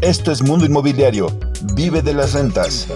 Esto es Mundo Inmobiliario. Vive de las rentas.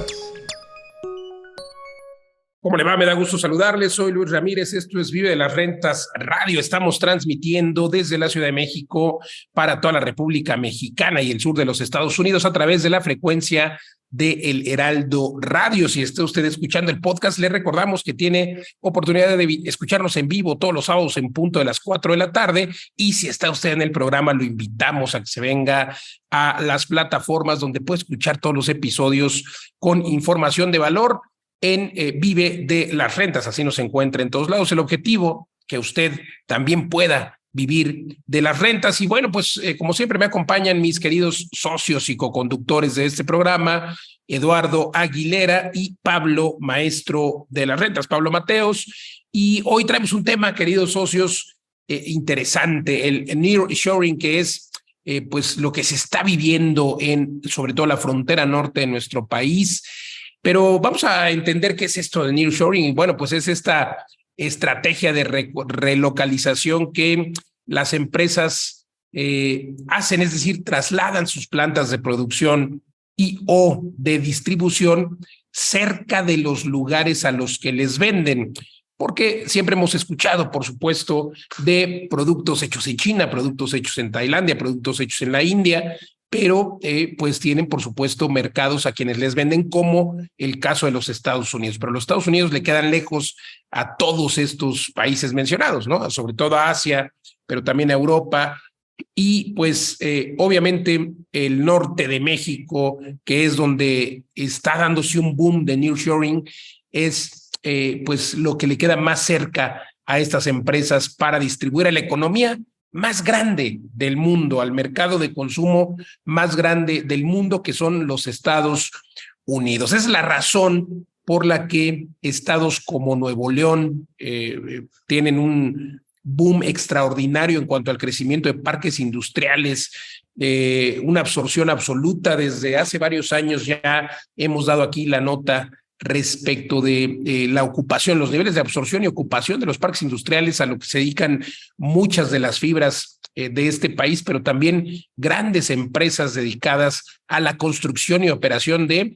¿Cómo le va? Me da gusto saludarles. Soy Luis Ramírez. Esto es Vive de las Rentas Radio. Estamos transmitiendo desde la Ciudad de México para toda la República Mexicana y el sur de los Estados Unidos a través de la frecuencia de El Heraldo Radio. Si está usted escuchando el podcast, le recordamos que tiene oportunidad de escucharnos en vivo todos los sábados en punto de las 4 de la tarde. Y si está usted en el programa, lo invitamos a que se venga a las plataformas donde puede escuchar todos los episodios con información de valor en Vive de las Rentas. Así nos encuentra en todos lados. El objetivo, que usted también pueda vivir de las rentas. Y bueno, pues como siempre me acompañan mis queridos socios y coconductores de este programa, Eduardo Aguilera y Pablo, maestro de las rentas, Pablo Mateos. Y hoy traemos un tema, queridos socios, interesante, el nearshoring, que es pues lo que se está viviendo en sobre todo la frontera norte de nuestro país. Pero vamos a entender qué es esto de nearshoring. Y bueno, pues es esta estrategia de relocalización que las empresas hacen, es decir, trasladan sus plantas de producción y o de distribución cerca de los lugares a los que les venden. Porque siempre hemos escuchado, por supuesto, de productos hechos en China, productos hechos en Tailandia, productos hechos en la India, pero pues tienen, por supuesto, mercados a quienes les venden, como el caso de los Estados Unidos. Pero los Estados Unidos le quedan lejos a todos estos países mencionados, ¿no? Sobre todo a Asia, pero también a Europa. Y pues obviamente el norte de México, que es donde está dándose un boom de nearshoring, es pues lo que le queda más cerca a estas empresas para distribuir a la economía más grande del mundo, al mercado de consumo más grande del mundo, que son los Estados Unidos. Esa es la razón por la que estados como Nuevo León tienen un boom extraordinario en cuanto al crecimiento de parques industriales, una absorción absoluta. Desde hace varios años ya hemos dado aquí la nota respecto de la ocupación, los niveles de absorción y ocupación de los parques industriales, a lo que se dedican muchas de las fibras de este país, pero también grandes empresas dedicadas a la construcción y operación de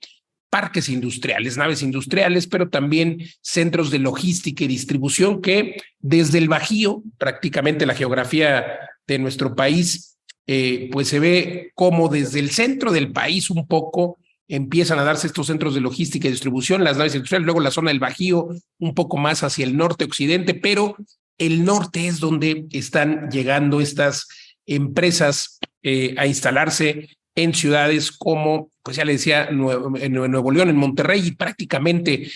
parques industriales, naves industriales, pero también centros de logística y distribución que desde el Bajío, prácticamente la geografía de nuestro país, pues se ve como desde el centro del país un poco empiezan a darse estos centros de logística y distribución, las naves industriales, luego la zona del Bajío, un poco más hacia el norte-occidente, pero el norte es donde están llegando estas empresas a instalarse en ciudades como, pues ya le decía, en Nuevo León, en Monterrey, y prácticamente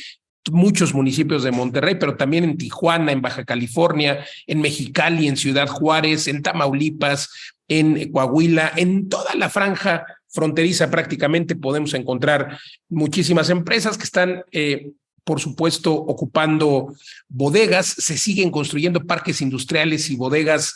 muchos municipios de Monterrey, pero también en Tijuana, en Baja California, en Mexicali, en Ciudad Juárez, en Tamaulipas, en Coahuila, en toda la franja fronteriza prácticamente podemos encontrar muchísimas empresas que están, por supuesto, ocupando bodegas. Se siguen construyendo parques industriales y bodegas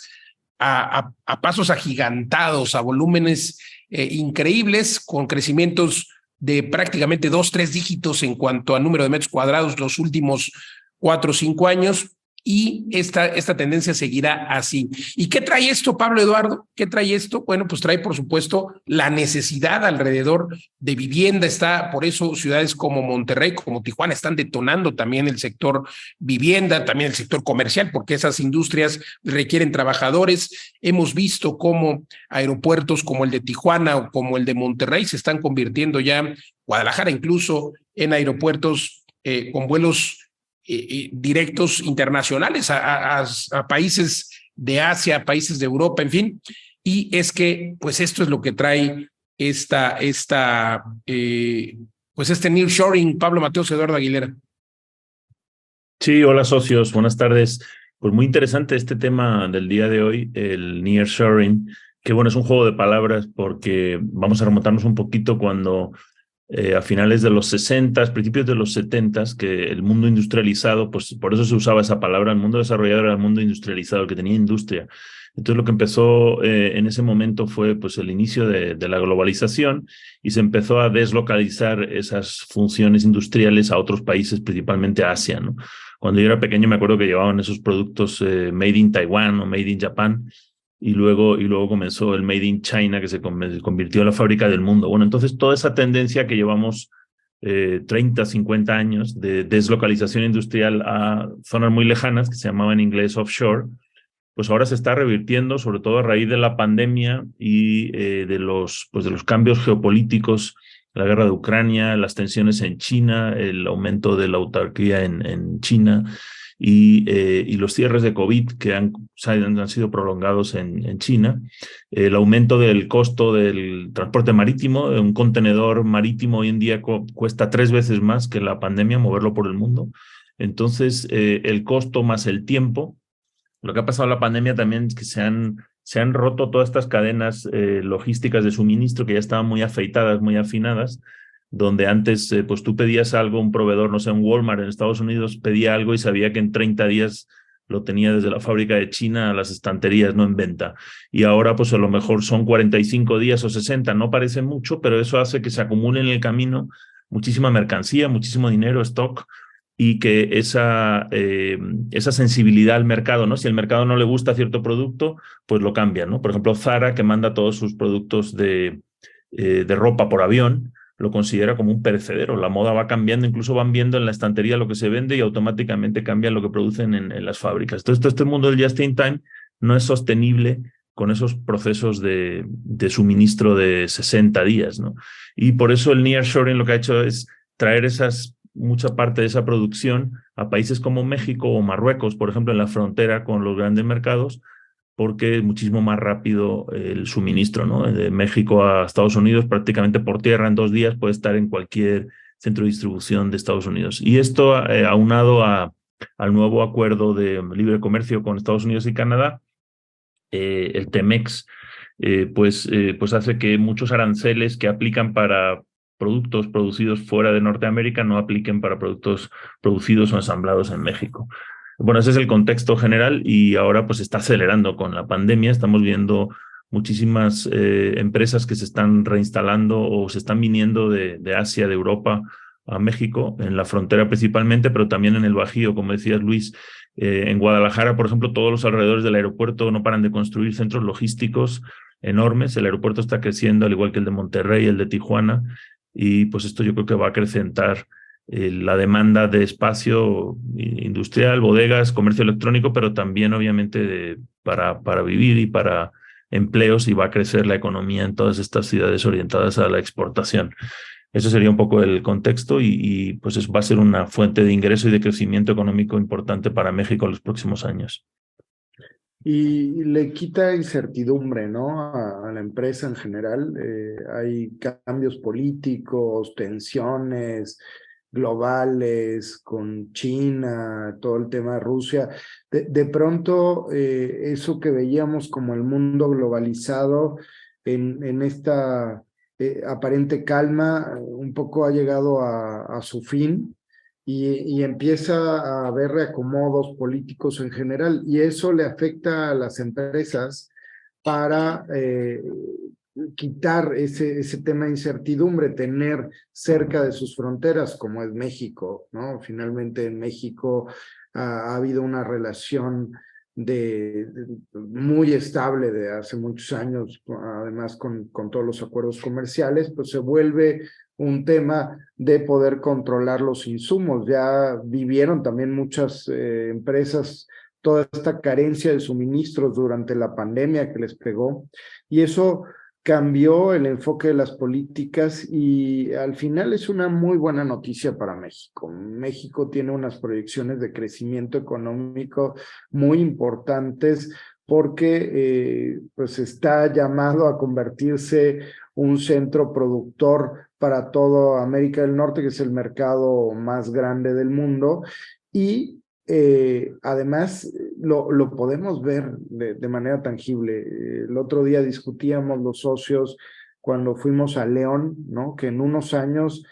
a pasos agigantados, a volúmenes increíbles, con crecimientos de prácticamente 2-3 dígitos en cuanto a número de metros cuadrados los últimos 4 o 5 años. Y esta tendencia seguirá así. ¿Y qué trae esto, Pablo Eduardo? ¿Qué trae esto? Bueno, pues trae, por supuesto, la necesidad alrededor de vivienda. Está, por eso, ciudades como Monterrey, como Tijuana, están detonando también el sector vivienda, también el sector comercial, porque esas industrias requieren trabajadores. Hemos visto cómo aeropuertos como el de Tijuana o como el de Monterrey se están convirtiendo ya, Guadalajara incluso, en aeropuertos con vuelos directos internacionales a países de Asia, países de Europa, en fin. Y es que, pues esto es lo que trae pues este nearshoring. Pablo Mateos, Eduardo Aguilera. Sí, hola socios, buenas tardes. Pues muy interesante este tema del día de hoy, el nearshoring, que bueno, es un juego de palabras porque vamos a remontarnos un poquito cuando a finales de los 60, principios de los 70, que el mundo industrializado, pues por eso se usaba esa palabra, el mundo desarrollado era el mundo industrializado, el que tenía industria. Entonces lo que empezó en ese momento fue pues el inicio de la globalización y se empezó a deslocalizar esas funciones industriales a otros países, principalmente a Asia, ¿no? Cuando yo era pequeño me acuerdo que llevaban esos productos made in Taiwán o made in Japan y luego comenzó el Made in China, que se convirtió en la fábrica del mundo. Bueno, entonces toda esa tendencia que llevamos 30, 50 años de deslocalización industrial a zonas muy lejanas, que se llamaba en inglés offshore, pues ahora se está revirtiendo, sobre todo a raíz de la pandemia y de los cambios geopolíticos, la guerra de Ucrania, las tensiones en China, el aumento de la autarquía en China y los cierres de COVID que han sido prolongados en China, el aumento del costo del transporte marítimo. Un contenedor marítimo hoy en día cuesta 3 veces más que la pandemia moverlo por el mundo. Entonces, el costo más el tiempo. Lo que ha pasado en la pandemia también es que se han roto todas estas cadenas logísticas de suministro que ya estaban muy afeitadas, muy afinadas, donde antes pues tú pedías algo, un proveedor, no sé, un Walmart en Estados Unidos pedía algo y sabía que en 30 días lo tenía desde la fábrica de China a las estanterías, no en venta. Y ahora pues a lo mejor son 45 días o 60, no parece mucho, pero eso hace que se acumule en el camino muchísima mercancía, muchísimo dinero, stock, y que esa sensibilidad al mercado, ¿no? Si al mercado no le gusta cierto producto, pues lo cambia, ¿no? Por ejemplo, Zara, que manda todos sus productos de ropa por avión, lo considera como un perecedero. La moda va cambiando, incluso van viendo en la estantería lo que se vende y automáticamente cambian lo que producen en las fábricas. Entonces, todo este mundo del just in time no es sostenible con esos procesos de suministro de 60 días, ¿no? Y por eso el nearshoring lo que ha hecho es traer mucha parte de esa producción a países como México o Marruecos, por ejemplo, en la frontera con los grandes mercados, porque es muchísimo más rápido el suministro, ¿no? De México a Estados Unidos, prácticamente por tierra en 2 días puede estar en cualquier centro de distribución de Estados Unidos. Y esto, aunado al nuevo acuerdo de libre comercio con Estados Unidos y Canadá, el TEMEX, pues hace que muchos aranceles que aplican para productos producidos fuera de Norteamérica no apliquen para productos producidos o ensamblados en México. Bueno, ese es el contexto general y ahora pues está acelerando con la pandemia. Estamos viendo muchísimas empresas que se están reinstalando o se están viniendo de Asia, de Europa a México, en la frontera principalmente, pero también en el Bajío, como decías, Luis. En Guadalajara, por ejemplo, todos los alrededores del aeropuerto no paran de construir centros logísticos enormes. El aeropuerto está creciendo, al igual que el de Monterrey, el de Tijuana, y pues esto yo creo que va a acrecentar la demanda de espacio industrial, bodegas, comercio electrónico, pero también obviamente para vivir y para empleos, y va a crecer la economía en todas estas ciudades orientadas a la exportación. Eso sería un poco el contexto y pues va a ser una fuente de ingreso y de crecimiento económico importante para México en los próximos años. Y le quita incertidumbre, ¿no? A la empresa en general. Hay cambios políticos, tensiones globales con China, todo el tema de Rusia. De pronto, eso que veíamos como el mundo globalizado en esta aparente calma, un poco ha llegado a su fin. Y empieza a haber reacomodos políticos en general, y eso le afecta a las empresas para quitar ese tema de incertidumbre, tener cerca de sus fronteras, como es México, ¿no? Finalmente en México ha habido una relación muy estable de hace muchos años, además con todos los acuerdos comerciales, pues se vuelve un tema de poder controlar los insumos. Ya vivieron también muchas empresas toda esta carencia de suministros durante la pandemia que les pegó, y eso cambió el enfoque de las políticas, y al final es una muy buena noticia para México. México tiene unas proyecciones de crecimiento económico muy importantes porque pues está llamado a convertirse un centro productor para toda América del Norte, que es el mercado más grande del mundo, y además lo podemos ver de manera tangible. El otro día discutíamos los socios cuando fuimos a León, ¿no? Que en unos años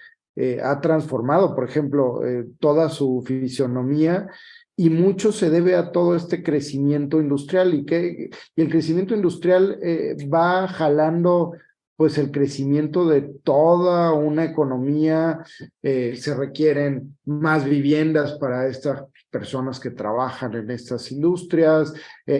ha transformado, por ejemplo, toda su fisionomía, y mucho se debe a todo este crecimiento industrial, y el crecimiento industrial va jalando pues el crecimiento de toda una economía, se requieren más viviendas para estas personas que trabajan en estas industrias,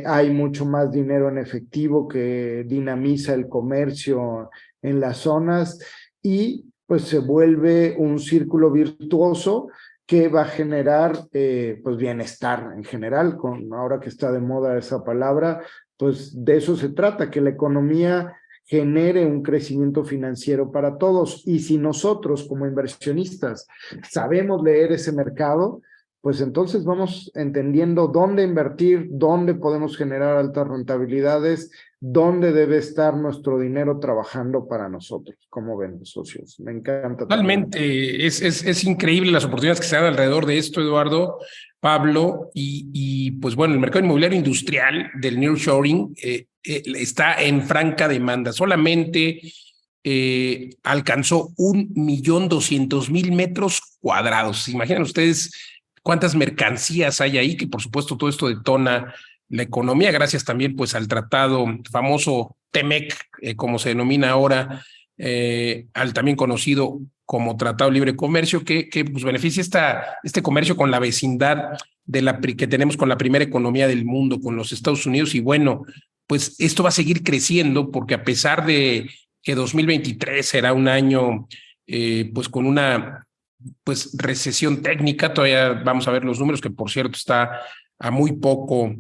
hay mucho más dinero en efectivo que dinamiza el comercio en las zonas y pues se vuelve un círculo virtuoso que va a generar pues bienestar en general. Ahora que está de moda esa palabra, pues de eso se trata, que la economía genere un crecimiento financiero para todos. Y si nosotros como inversionistas sabemos leer ese mercado, pues entonces vamos entendiendo dónde invertir, dónde podemos generar altas rentabilidades, dónde debe estar nuestro dinero trabajando para nosotros. ¿Cómo ven, socios? Me encanta. Totalmente. Es increíble las oportunidades que se dan alrededor de esto, Eduardo, Pablo, y pues bueno, el mercado inmobiliario industrial del nearshoring está en franca demanda. Solamente alcanzó 1.200.000 metros cuadrados. ¿Imaginan ustedes cuántas mercancías hay ahí? Que por supuesto todo esto detona la economía, gracias también pues al tratado famoso TEMEC, como se denomina ahora, al también conocido como Tratado de Libre Comercio, que pues beneficia este comercio con la vecindad que tenemos con la primera economía del mundo, con los Estados Unidos. Y bueno, pues esto va a seguir creciendo porque a pesar de que 2023 será un año pues con una pues recesión técnica, todavía vamos a ver los números, que por cierto está a muy poco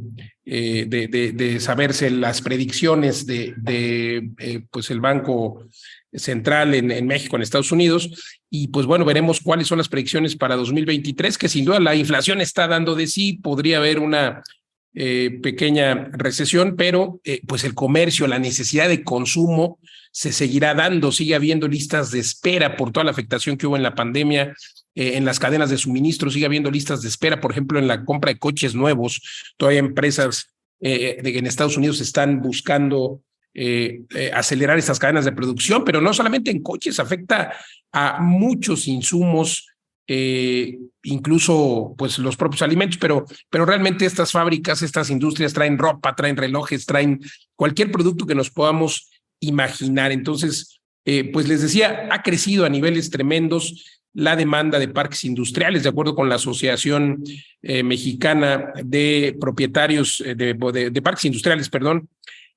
de saberse las predicciones de pues el Banco Central en México, en Estados Unidos, y pues bueno, veremos cuáles son las predicciones para 2023, que sin duda la inflación está dando de sí, podría haber una pequeña recesión, pero pues el comercio, la necesidad de consumo se seguirá dando, sigue habiendo listas de espera por toda la afectación que hubo en la pandemia, en las cadenas de suministro, sigue habiendo listas de espera, por ejemplo, en la compra de coches nuevos, todavía empresas en Estados Unidos están buscando acelerar estas cadenas de producción, pero no solamente en coches, afecta a muchos insumos, incluso pues los propios alimentos, pero realmente estas fábricas, estas industrias traen ropa, traen relojes, traen cualquier producto que nos podamos imaginar. Entonces, pues les decía, ha crecido a niveles tremendos la demanda de parques industriales, de acuerdo con la Asociación Mexicana de Propietarios de Parques Industriales, perdón.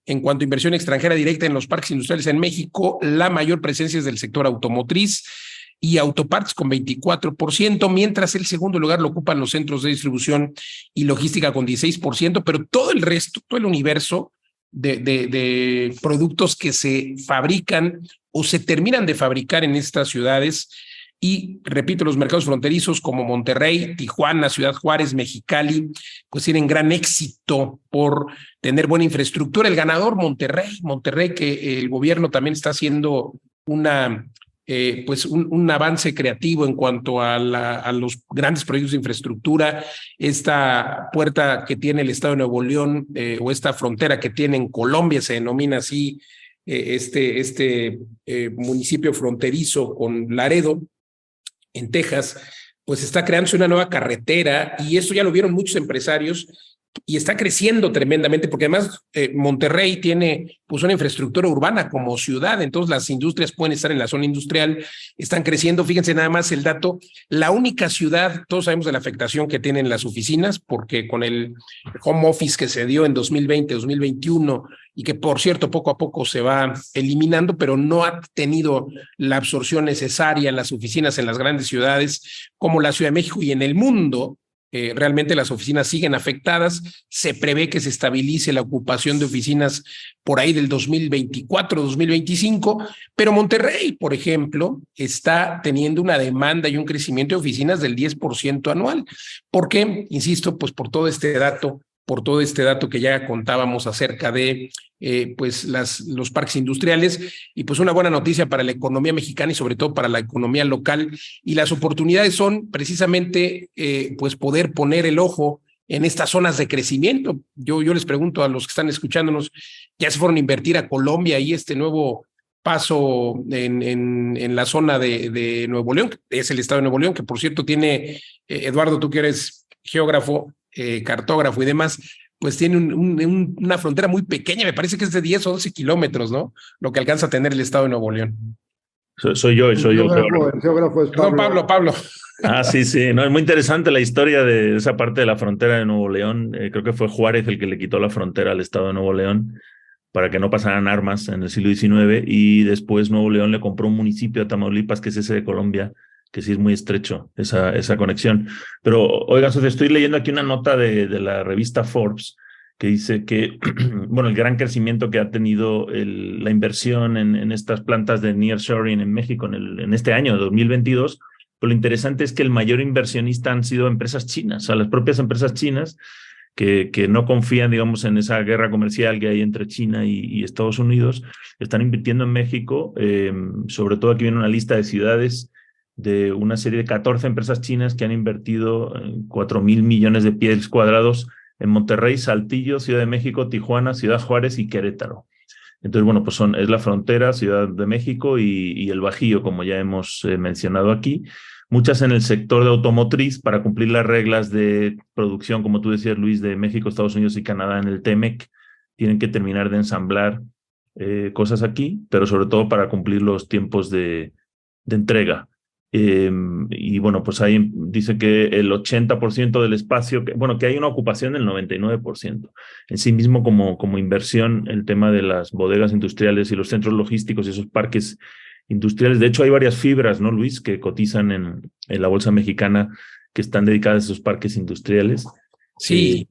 En cuanto a inversión extranjera directa en los parques industriales en México, la mayor presencia es del sector automotriz y autopartes con 24%, mientras el segundo lugar lo ocupan los centros de distribución y logística con 16%, pero todo el resto, todo el universo de productos que se fabrican o se terminan de fabricar en estas ciudades. Y repito, los mercados fronterizos como Monterrey, Tijuana, Ciudad Juárez, Mexicali, pues tienen gran éxito por tener buena infraestructura. El ganador, Monterrey, que el gobierno también está haciendo pues un avance creativo en cuanto a los grandes proyectos de infraestructura. Esta puerta que tiene el estado de Nuevo León o esta frontera que tiene en Colombia, se denomina así este municipio fronterizo con Laredo, en Texas, pues está creándose una nueva carretera y esto ya lo vieron muchos empresarios y está creciendo tremendamente porque además Monterrey tiene pues una infraestructura urbana como ciudad, entonces las industrias pueden estar en la zona industrial, están creciendo. Fíjense nada más el dato, la única ciudad, todos sabemos de la afectación que tienen las oficinas porque con el home office que se dio en 2020, 2021 y que por cierto poco a poco se va eliminando, pero no ha tenido la absorción necesaria en las oficinas en las grandes ciudades como la Ciudad de México y en el mundo. Realmente las oficinas siguen afectadas, se prevé que se estabilice la ocupación de oficinas por ahí del 2024, 2025, pero Monterrey, por ejemplo, está teniendo una demanda y un crecimiento de oficinas del 10% anual. ¿Por qué? Insisto, pues por todo este dato que ya contábamos acerca de pues los parques industriales y pues una buena noticia para la economía mexicana y sobre todo para la economía local. Y las oportunidades son precisamente pues poder poner el ojo en estas zonas de crecimiento. Yo les pregunto a los que están escuchándonos, ya se fueron a invertir a Colombia y este nuevo paso en la zona de Nuevo León, que es el estado de Nuevo León, que por cierto tiene, Eduardo, tú que eres geógrafo, cartógrafo y demás, pues tiene una frontera muy pequeña, me parece que es de 10 o 11 kilómetros, ¿no? Lo que alcanza a tener el estado de Nuevo León. Soy yo. El geógrafo es Perdón, Pablo. Ah, sí. No, es muy interesante la historia de esa parte de la frontera de Nuevo León. Creo que fue Juárez el que le quitó la frontera al estado de Nuevo León para que no pasaran armas en el siglo XIX, y después Nuevo León le compró un municipio a Tamaulipas, que es ese de Colombia, que sí es muy estrecho esa conexión. Pero, oiga, socio, estoy leyendo aquí una nota de la revista Forbes que dice que, bueno, el gran crecimiento que ha tenido la inversión en estas plantas de nearshoring en México en este año, 2022, pero lo interesante es que el mayor inversionista han sido empresas chinas, o sea, las propias empresas chinas que no confían, digamos, en esa guerra comercial que hay entre China y Estados Unidos, están invirtiendo en México. Sobre todo aquí viene una lista de ciudades de una serie de 14 empresas chinas que han invertido 4,000 millones de pies cuadrados en Monterrey, Saltillo, Ciudad de México, Tijuana, Ciudad Juárez y Querétaro. Entonces, bueno, pues es la frontera, Ciudad de México y el Bajío, como ya hemos mencionado aquí. Muchas en el sector de automotriz para cumplir las reglas de producción, como tú decías, Luis, de México, Estados Unidos y Canadá en el TEMEC. Tienen que terminar de ensamblar cosas aquí, pero sobre todo para cumplir los tiempos de entrega. Y bueno, pues ahí dice que el 80% del espacio, que hay una ocupación del 99%. En sí mismo, como inversión, el tema de las bodegas industriales y los centros logísticos y esos parques industriales. De hecho, hay varias fibras, ¿no, Luis?, que cotizan en la bolsa mexicana, que están dedicadas a esos parques industriales. Sí.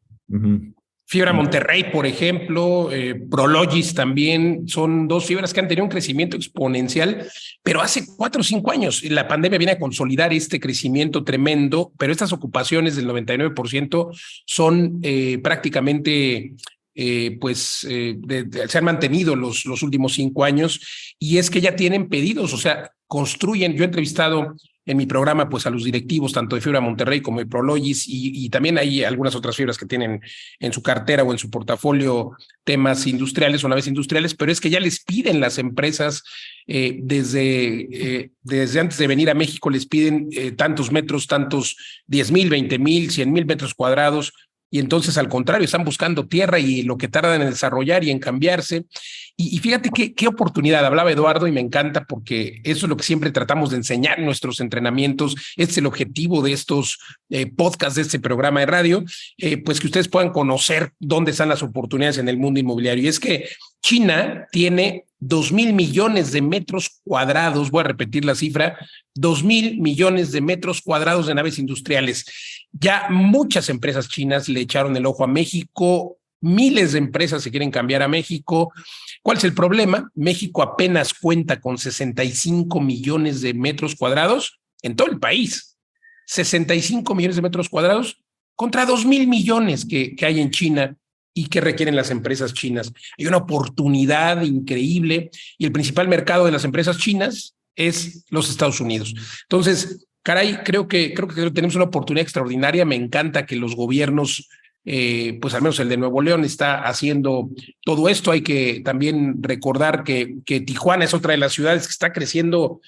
Fibra Monterrey, por ejemplo, Prologis también, son dos fibras que han tenido un crecimiento exponencial, pero hace 4 o 5 años. La pandemia viene a consolidar este crecimiento tremendo, pero estas ocupaciones del 99% son prácticamente... se han mantenido los últimos 5 años, y es que ya tienen pedidos, o sea, construyen. Yo he entrevistado en mi programa pues a los directivos tanto de Fibra Monterrey como de Prologis, y también hay algunas otras fibras que tienen en su cartera o en su portafolio temas industriales o naves industriales, pero es que ya les piden las empresas desde antes de venir a México, les piden tantos metros, tantos 10,000, 20,000, 100,000 metros cuadrados. Y entonces, al contrario, están buscando tierra y lo que tardan en desarrollar y en cambiarse. Y fíjate qué oportunidad. Hablaba Eduardo y me encanta, porque eso es lo que siempre tratamos de enseñar en nuestros entrenamientos. Este es el objetivo de estos podcasts, de este programa de radio, pues que ustedes puedan conocer dónde están las oportunidades en el mundo inmobiliario. Y es que China tiene 2,000 millones de metros cuadrados, voy a repetir la cifra, 2,000 millones de metros cuadrados de naves industriales. Ya muchas empresas chinas le echaron el ojo a México, miles de empresas se quieren cambiar a México. ¿Cuál es el problema? México apenas cuenta con 65 millones de metros cuadrados en todo el país. 65 millones de metros cuadrados contra 2,000 millones que hay en China y que requieren las empresas chinas. Hay una oportunidad increíble, y el principal mercado de las empresas chinas es los Estados Unidos. Entonces, caray, creo que tenemos una oportunidad extraordinaria. Me encanta que los gobiernos, pues al menos el de Nuevo León, está haciendo todo esto. Hay que también recordar que Tijuana es otra de las ciudades que está creciendo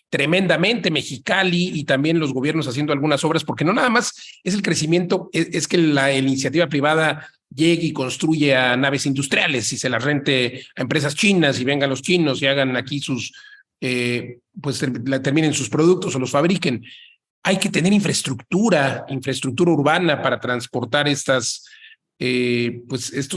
tremendamente, Mexicali, y también los gobiernos haciendo algunas obras, porque no nada más es el crecimiento, es que la iniciativa privada llegue y construye a naves industriales y se las rente a empresas chinas y vengan los chinos y hagan aquí sus, pues terminen sus productos o los fabriquen. Hay que tener infraestructura urbana para transportar estos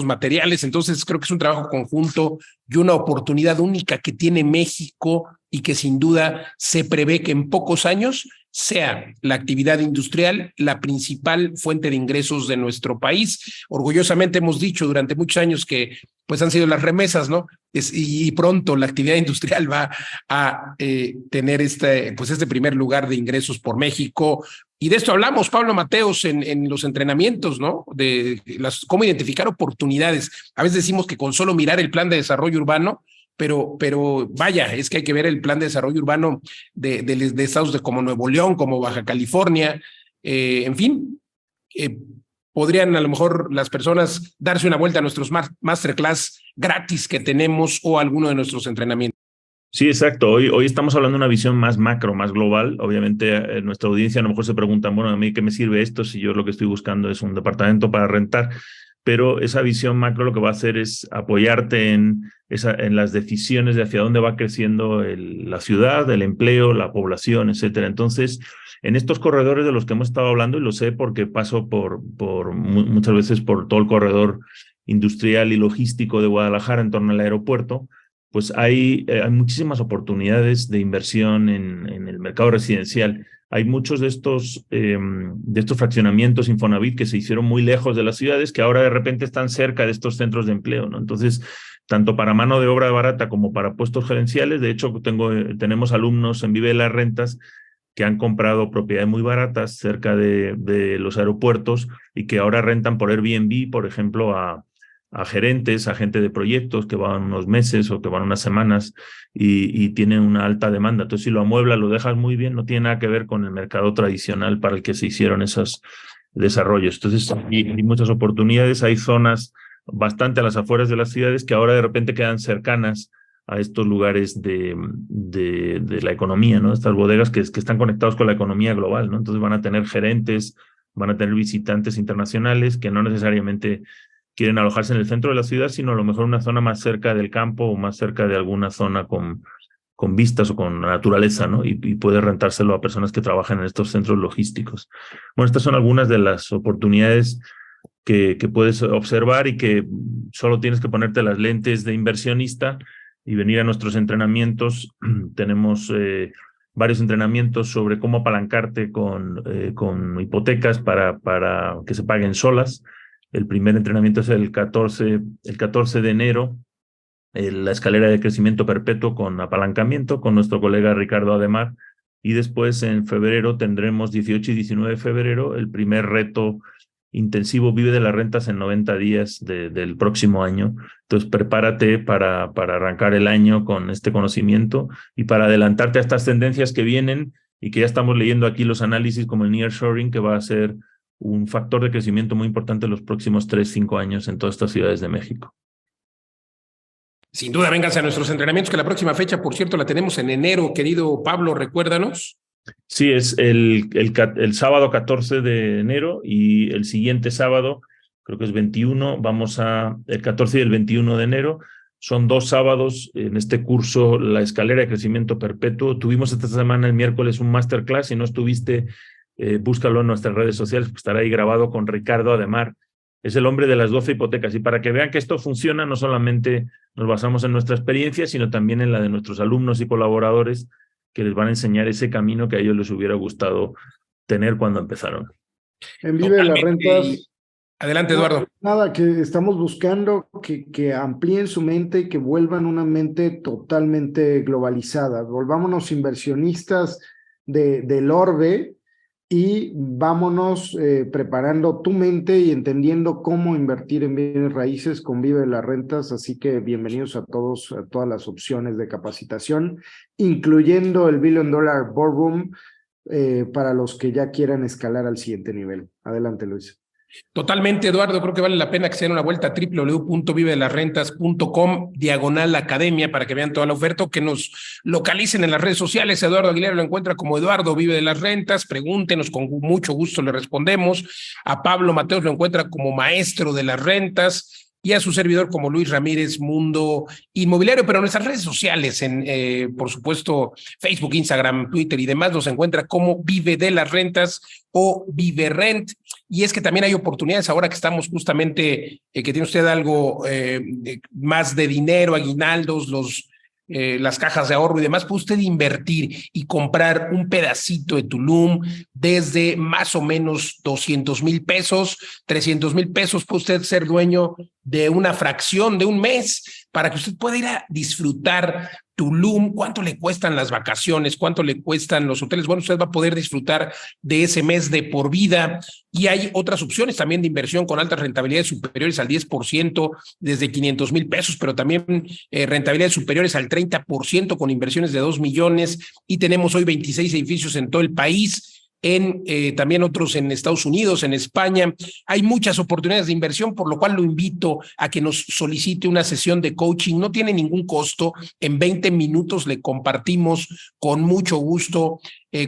materiales. Entonces creo que es un trabajo conjunto y una oportunidad única que tiene México, y que sin duda se prevé que en pocos años sea la actividad industrial la principal fuente de ingresos de nuestro país. Orgullosamente hemos dicho durante muchos años que pues han sido las remesas, ¿no? Y pronto la actividad industrial va a tener este primer lugar de ingresos por México. Y de esto hablamos, Pablo Mateos, en los entrenamientos, ¿no? De cómo identificar oportunidades. A veces decimos que con solo mirar el plan de desarrollo urbano, pero vaya, es que hay que ver el plan de desarrollo urbano de estados como Nuevo León, como Baja California, en fin. Podrían a lo mejor las personas darse una vuelta a nuestros masterclass gratis que tenemos, o alguno de nuestros entrenamientos. Sí, exacto. Hoy estamos hablando de una visión más macro, más global. Obviamente, nuestra audiencia a lo mejor se pregunta, bueno, ¿a mí qué me sirve esto si yo lo que estoy buscando es un departamento para rentar? pero esa visión macro lo que va a hacer es apoyarte en las decisiones de hacia dónde va creciendo la ciudad, el empleo, la población, etcétera. Entonces, en estos corredores de los que hemos estado hablando, y lo sé porque paso muchas veces por todo el corredor industrial y logístico de Guadalajara en torno al aeropuerto, pues hay muchísimas oportunidades de inversión en el mercado residencial. Hay muchos de estos fraccionamientos Infonavit que se hicieron muy lejos de las ciudades, que ahora de repente están cerca de estos centros de empleo, ¿no? Entonces, tanto para mano de obra barata como para puestos gerenciales, de hecho, tenemos alumnos en Vive de las Rentas que han comprado propiedades muy baratas cerca de los aeropuertos y que ahora rentan por Airbnb, por ejemplo, a gerentes, a gente de proyectos que van unos meses o que van unas semanas y tienen una alta demanda. Entonces, si lo amueblas, lo dejas muy bien, no tiene nada que ver con el mercado tradicional para el que se hicieron esos desarrollos. Entonces, hay muchas oportunidades, hay zonas bastante a las afueras de las ciudades que ahora de repente quedan cercanas a estos lugares de la economía, ¿no? Estas bodegas que están conectados con la economía global, ¿no? Entonces van a tener gerentes, van a tener visitantes internacionales que no necesariamente quieren alojarse en el centro de la ciudad, sino a lo mejor una zona más cerca del campo o más cerca de alguna zona con vistas o con naturaleza, ¿no? Y puede rentárselo a personas que trabajan en estos centros logísticos. Bueno, estas son algunas de las oportunidades que puedes observar y que solo tienes que ponerte las lentes de inversionista y venir a nuestros entrenamientos. Tenemos varios entrenamientos sobre cómo apalancarte con hipotecas para que se paguen solas. El primer entrenamiento es el 14 de enero, la escalera de crecimiento perpetuo con apalancamiento con nuestro colega Ricardo Ademar. Y después en febrero tendremos 18 y 19 de febrero el primer reto intensivo Vive de las Rentas en 90 días del próximo año. Entonces prepárate para arrancar el año con este conocimiento y para adelantarte a estas tendencias que vienen y que ya estamos leyendo aquí los análisis como el nearshoring, que va a ser un factor de crecimiento muy importante en los próximos 3-5 años en todas estas ciudades de México. Sin duda, vénganse a nuestros entrenamientos, que la próxima fecha, por cierto, la tenemos en enero, querido Pablo, recuérdanos. Sí, es el sábado 14 de enero y el siguiente sábado, creo que es 21, el 14 y el 21 de enero. Son 2 sábados en este curso, la escalera de crecimiento perpetuo. Tuvimos esta semana, el miércoles, un masterclass. Si no estuviste, búscalo en nuestras redes sociales, pues estará ahí grabado con Ricardo Ademar. Es el hombre de las 12 hipotecas. Y para que vean que esto funciona, no solamente nos basamos en nuestra experiencia, sino también en la de nuestros alumnos y colaboradores, que les van a enseñar ese camino que a ellos les hubiera gustado tener cuando empezaron. En Vive de las Rentas. Adelante, Eduardo. Nada, que estamos buscando que amplíen su mente y que vuelvan una mente totalmente globalizada. Volvámonos inversionistas del orbe y vámonos preparando tu mente y entendiendo cómo invertir en bienes raíces con Vive de las Rentas. Así que bienvenidos a todas las opciones de capacitación, incluyendo el $1 Billion Boardroom para los que ya quieran escalar al siguiente nivel. Adelante, Luis. Totalmente, Eduardo. Creo que vale la pena que se den una vuelta a www.vivedelasrentas.com/academia para que vean toda la oferta, o que nos localicen en las redes sociales. Eduardo Aguilera lo encuentra como Eduardo Vive de las Rentas. Pregúntenos, con mucho gusto le respondemos. A Pablo Mateos lo encuentra como Maestro de las Rentas, y a su servidor como Luis Ramírez, Mundo Inmobiliario. Pero en nuestras redes sociales, por supuesto, Facebook, Instagram, Twitter y demás, nos encuentra como Vive de las Rentas o Vive Rent. Y es que también hay oportunidades ahora que estamos justamente, que tiene usted algo más de dinero, aguinaldos, las cajas de ahorro y demás, puede usted invertir y comprar un pedacito de Tulum desde más o menos 200,000 pesos, 300,000 pesos. Puede usted ser dueño de una fracción de un mes para que usted pueda ir a disfrutar Tulum. ¿Cuánto le cuestan las vacaciones? ¿Cuánto le cuestan los hoteles? Bueno, usted va a poder disfrutar de ese mes de por vida. Y hay otras opciones también de inversión con altas rentabilidades superiores al 10% desde 500,000 pesos, pero también rentabilidades superiores al 30% con inversiones de 2 millones. Y tenemos hoy 26 edificios en todo el país. También otros en Estados Unidos, en España. Hay muchas oportunidades de inversión, por lo cual lo invito a que nos solicite una sesión de coaching. No tiene ningún costo. En 20 minutos le compartimos con mucho gusto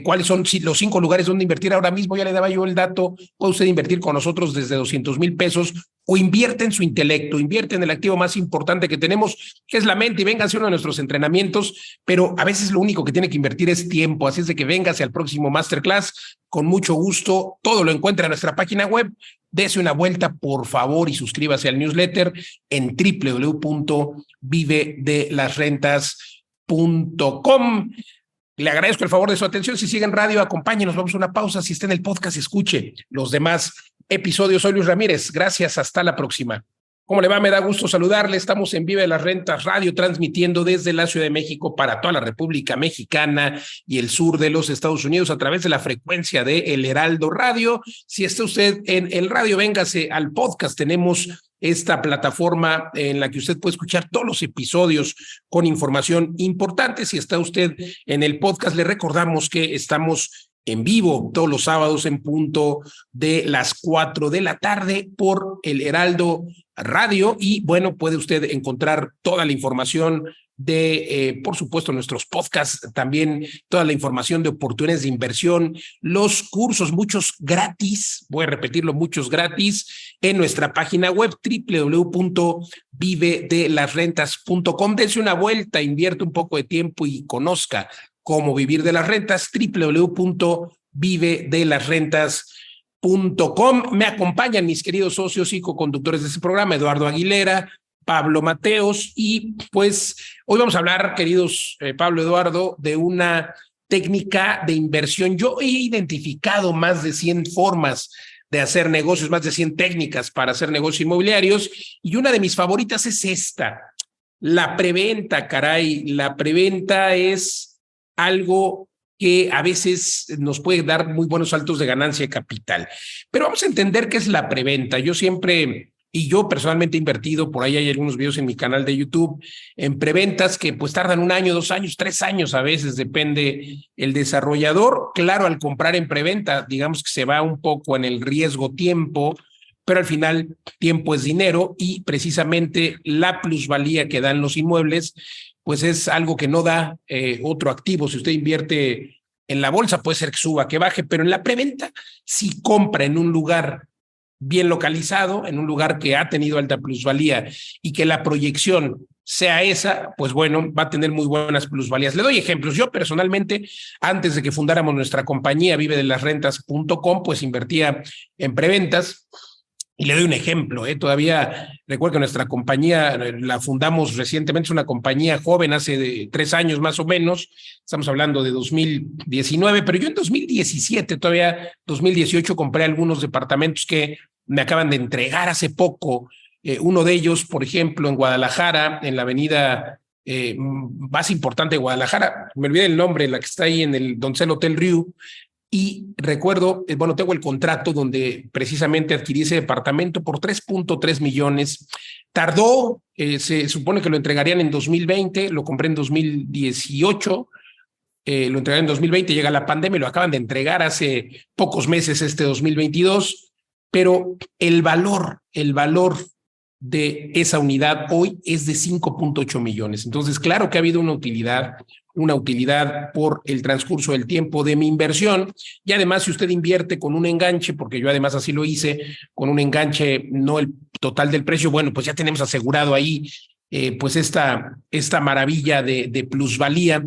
cuáles son los 5 lugares donde invertir ahora mismo. Ya le daba yo el dato. Puede usted invertir con nosotros desde 200,000 pesos o invierte en su intelecto, invierte en el activo más importante que tenemos, que es la mente, y véngase a uno de nuestros entrenamientos, pero a veces lo único que tiene que invertir es tiempo, así es de que véngase al próximo Masterclass, con mucho gusto. Todo lo encuentra en nuestra página web. Dese una vuelta, por favor, y suscríbase al newsletter en www.vivedelasrentas.com. Le agradezco el favor de su atención. Si sigue en radio, acompáñenos. Vamos a una pausa. Si está en el podcast, escuche los demás episodios. Soy Luis Ramírez. Gracias. Hasta la próxima. ¿Cómo le va? Me da gusto saludarle. Estamos en Vive de las Rentas Radio, transmitiendo desde la Ciudad de México para toda la República Mexicana y el sur de los Estados Unidos a través de la frecuencia de El Heraldo Radio. Si está usted en el radio, véngase al podcast. Tenemos esta plataforma en la que usted puede escuchar todos los episodios con información importante. Si está usted en el podcast, le recordamos que estamos en vivo todos los sábados en punto de las 4 de la tarde por El Heraldo Radio, y bueno, puede usted encontrar toda la información de, por supuesto, nuestros podcasts, también toda la información de oportunidades de inversión, los cursos, muchos gratis, voy a repetirlo, muchos gratis, en nuestra página web www.vivedelasrentas.com. Dense una vuelta, invierte un poco de tiempo y conozca cómo vivir de las rentas, www.vivedelasrentas.com. Me acompañan mis queridos socios y coconductores de este programa, Eduardo Aguilera, Pablo Mateos, y pues hoy vamos a hablar, queridos Pablo, Eduardo, de una técnica de inversión. Yo he identificado más de 100 formas de hacer negocios, más de 100 técnicas para hacer negocios inmobiliarios, y una de mis favoritas es esta, la preventa, caray. La preventa es algo que a veces nos puede dar muy buenos saltos de ganancia de capital. Pero vamos a entender qué es la preventa. Yo personalmente he invertido, por ahí hay algunos videos en mi canal de YouTube, en preventas que pues tardan 1 año, 2 años, 3 años a veces, depende el desarrollador. Claro, al comprar en preventa, digamos que se va un poco en el riesgo tiempo, pero al final tiempo es dinero, y precisamente la plusvalía que dan los inmuebles pues es algo que no da otro activo. Si usted invierte en la bolsa, puede ser que suba, que baje, pero en la preventa, si compra en un lugar bien localizado, en un lugar que ha tenido alta plusvalía y que la proyección sea esa, pues bueno, va a tener muy buenas plusvalías. Le doy ejemplos. Yo personalmente, antes de que fundáramos nuestra compañía vivedelasrentas.com, pues invertía en preventas. Y le doy un ejemplo, todavía recuerdo que nuestra compañía la fundamos recientemente, es una compañía joven, hace 3 años más o menos, estamos hablando de 2019, pero yo en 2017, todavía 2018, compré algunos departamentos que me acaban de entregar hace poco. Uno de ellos, por ejemplo, en Guadalajara, en la avenida más importante de Guadalajara, me olvidé el nombre, la que está ahí en el Doncel Hotel Riu. Y recuerdo, bueno, tengo el contrato donde precisamente adquirí ese departamento por 3.3 millones. Tardó, se supone que lo entregarían en 2020, lo compré en 2018, lo entregaron en 2020, llega la pandemia y lo acaban de entregar hace pocos meses, este 2022, pero el valor de esa unidad hoy es de 5.8 millones. Entonces, claro que ha habido una utilidad por el transcurso del tiempo de mi inversión, y además si usted invierte con un enganche, porque yo además así lo hice, con un enganche, no el total del precio, bueno, pues ya tenemos asegurado ahí pues esta maravilla de plusvalía,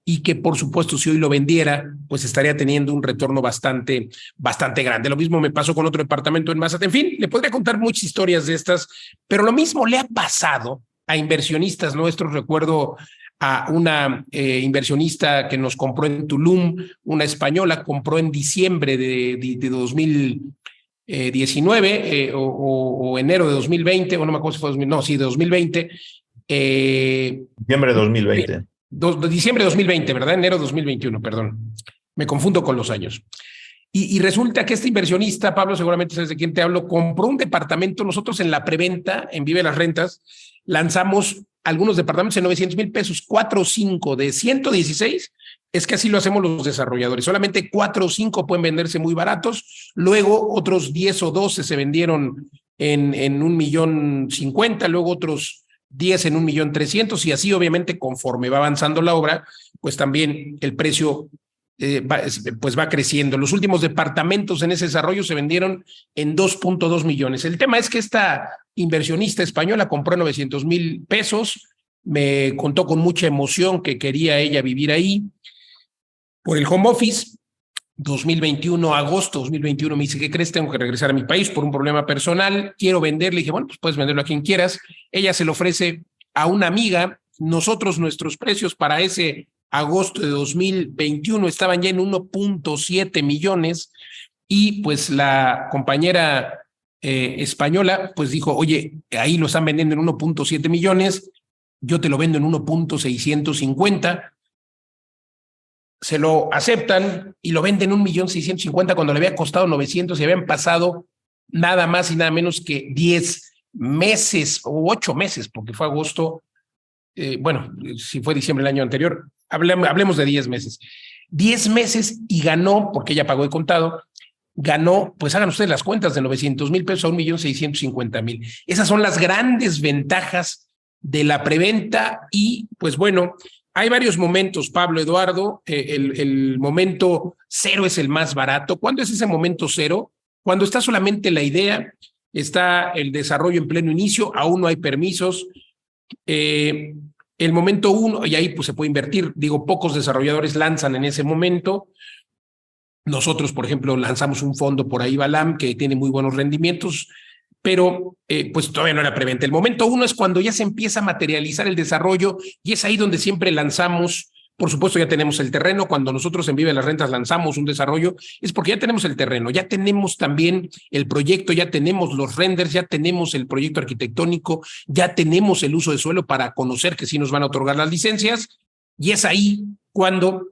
y que por supuesto si hoy lo vendiera, pues estaría teniendo un retorno bastante grande. Lo mismo me pasó con otro departamento en Mazatlán. En fin, le podría contar muchas historias de estas, pero lo mismo le ha pasado a inversionistas nuestros. Recuerdo a una inversionista que nos compró en Tulum, una española, compró en diciembre de 2019 o enero de 2020, o no me acuerdo si fue de 2020. Diciembre de 2020. Diciembre de 2020, ¿verdad? Enero de 2021, perdón. Me confundo con los años. Y resulta que este inversionista, Pablo, seguramente sabes de quién te hablo, compró un departamento. Nosotros en la preventa, en Vive las Rentas, lanzamos algunos departamentos en 900,000 pesos, 4 o 5 de 116. Es que así lo hacemos los desarrolladores. Solamente 4 o 5 pueden venderse muy baratos. Luego otros 10 o 12 se vendieron en 1,050,000, luego otros 10 en 1,300,000, y así obviamente conforme va avanzando la obra, pues también el precio pues va creciendo. Los últimos departamentos en ese desarrollo se vendieron en 2.2 millones. El tema es que esta inversionista española compró 900,000 pesos, me contó con mucha emoción que quería ella vivir ahí por el home office. 2021, agosto 2021, me dice, ¿qué crees? Tengo que regresar a mi país por un problema personal, quiero venderle. Le dije, bueno, pues puedes venderlo a quien quieras. Ella se lo ofrece a una amiga. Nosotros, nuestros precios para ese agosto de 2021 estaban ya en 1.7 millones y pues la compañera española pues dijo, oye, ahí lo están vendiendo en 1.7 millones, yo te lo vendo en 1.650. Se lo aceptan y lo venden 1.650.000 cuando le había costado 900 y habían pasado nada más y nada menos que 10 meses o 8 meses, porque fue agosto, bueno, si fue diciembre del año anterior, hablemos de 10 meses. 10 meses y ganó, porque ella pagó de contado, ganó, pues hagan ustedes las cuentas, de 900,000 pesos a 1.650.000. Esas son las grandes ventajas de la preventa y pues bueno, hay varios momentos, Pablo, Eduardo. El momento cero es el más barato. ¿Cuándo es ese momento cero? Cuando está solamente la idea, está el desarrollo en pleno inicio, aún no hay permisos. El momento uno, y ahí pues se puede invertir. Digo, pocos desarrolladores lanzan en ese momento. Nosotros, por ejemplo, lanzamos un fondo por ahí, Balam, que tiene muy buenos rendimientos, pero pues todavía no era preventa. El momento uno es cuando ya se empieza a materializar el desarrollo y es ahí donde siempre lanzamos. Por supuesto, ya tenemos el terreno. Cuando nosotros en Vive las Rentas lanzamos un desarrollo, es porque ya tenemos el terreno, ya tenemos también el proyecto, ya tenemos los renders, ya tenemos el proyecto arquitectónico, ya tenemos el uso de suelo para conocer que sí nos van a otorgar las licencias. Y es ahí cuando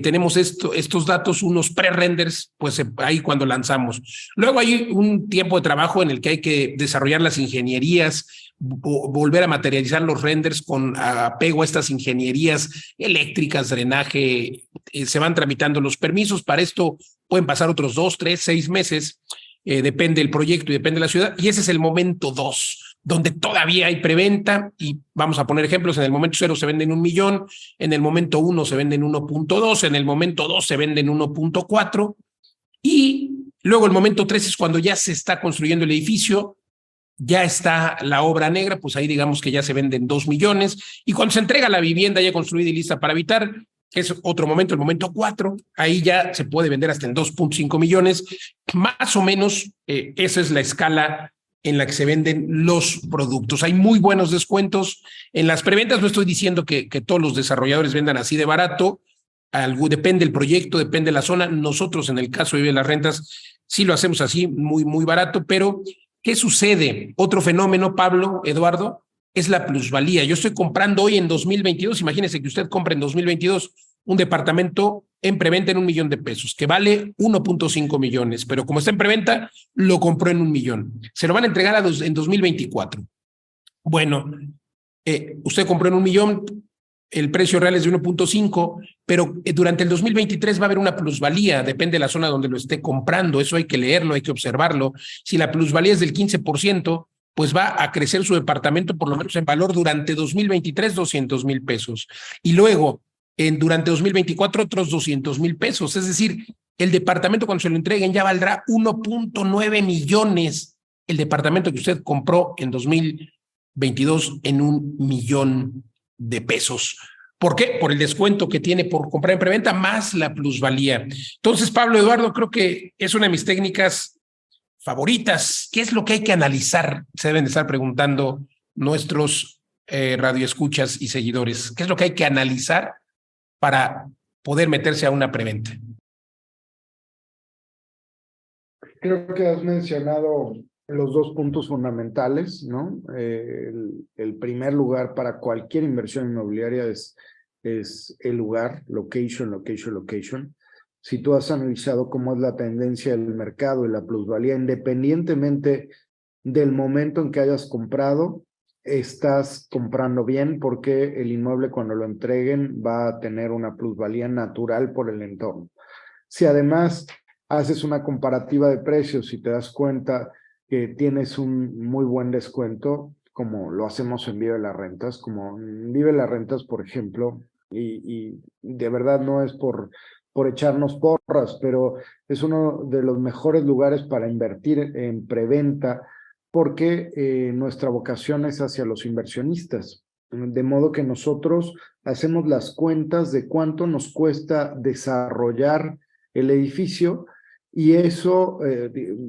tenemos estos datos, unos pre-renders, pues ahí cuando lanzamos. Luego hay un tiempo de trabajo en el que hay que desarrollar las ingenierías, volver a materializar los renders con apego a estas ingenierías eléctricas, drenaje, se van tramitando los permisos. Para esto pueden pasar otros 2, 3, 6 meses, depende del proyecto y depende de la ciudad, y ese es el momento 2, donde todavía hay preventa, y vamos a poner ejemplos. En el momento 0 se venden 1 millón, en el momento 1 se venden 1.2, en el momento 2 se venden 1.4, y luego el momento 3 es cuando ya se está construyendo el edificio, ya está la obra negra, pues ahí digamos que ya se venden 2 millones, y cuando se entrega la vivienda ya construida y lista para habitar, es otro momento, el momento 4, ahí ya se puede vender hasta en 2.5 millones, más o menos. Esa es la escala en la que se venden los productos. Hay muy buenos descuentos en las preventas. No estoy diciendo que todos los desarrolladores vendan así de barato. Depende del proyecto, depende de la zona. Nosotros, en el caso de Vive las Rentas, sí lo hacemos así, muy, muy barato. Pero, ¿qué sucede? Otro fenómeno, Pablo, Eduardo, es la plusvalía. Yo estoy comprando hoy en 2022, imagínese que usted compra en 2022 un departamento en preventa en 1 millón de pesos, que vale 1.5 millones, pero como está en preventa, lo compró en 1 millón. Se lo van a entregar en 2024. Bueno, usted compró en 1 millón, el precio real es de 1.5, pero durante el 2023 va a haber una plusvalía, depende de la zona donde lo esté comprando. Eso hay que leerlo, hay que observarlo. Si la plusvalía es del 15%, pues va a crecer su departamento por lo menos en valor durante 2023 200,000 pesos. Y luego, durante 2024 otros 200,000 pesos. Es decir, el departamento cuando se lo entreguen ya valdrá 1.9 millones. El departamento que usted compró en 2022 en 1 millón de pesos. ¿Por qué? Por el descuento que tiene por comprar en preventa más la plusvalía. Entonces, Pablo, Eduardo, creo que es una de mis técnicas favoritas. ¿Qué es lo que hay que analizar? Se deben de estar preguntando nuestros radioescuchas y seguidores. ¿Qué es lo que hay que analizar para poder meterse a una preventa? Creo que has mencionado los 2 puntos fundamentales, ¿no? El primer lugar para cualquier inversión inmobiliaria es el lugar, location. Si tú has analizado cómo es la tendencia del mercado y la plusvalía, independientemente del momento en que hayas comprado, estás comprando bien, porque el inmueble cuando lo entreguen va a tener una plusvalía natural por el entorno. Si además haces una comparativa de precios y te das cuenta que tienes un muy buen descuento, como lo hacemos en Vive las Rentas, como en Vive las Rentas, por ejemplo, y de verdad no es por por echarnos porras, pero es uno de los mejores lugares para invertir en preventa porque nuestra vocación es hacia los inversionistas. De modo que nosotros hacemos las cuentas de cuánto nos cuesta desarrollar el edificio y eso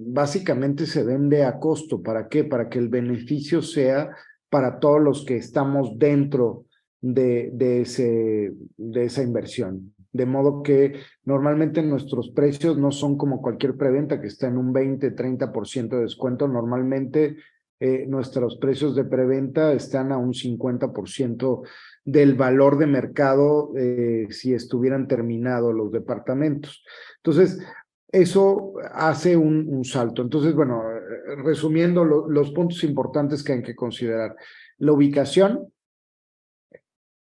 básicamente se vende a costo. ¿Para qué? Para que el beneficio sea para todos los que estamos dentro de esa inversión. De modo que normalmente nuestros precios no son como cualquier preventa que está en un 20-30% de descuento. Normalmente nuestros precios de preventa están a un 50% del valor de mercado si estuvieran terminados los departamentos. Entonces, eso hace un salto. Entonces, bueno, resumiendo los puntos importantes que hay que considerar. La ubicación.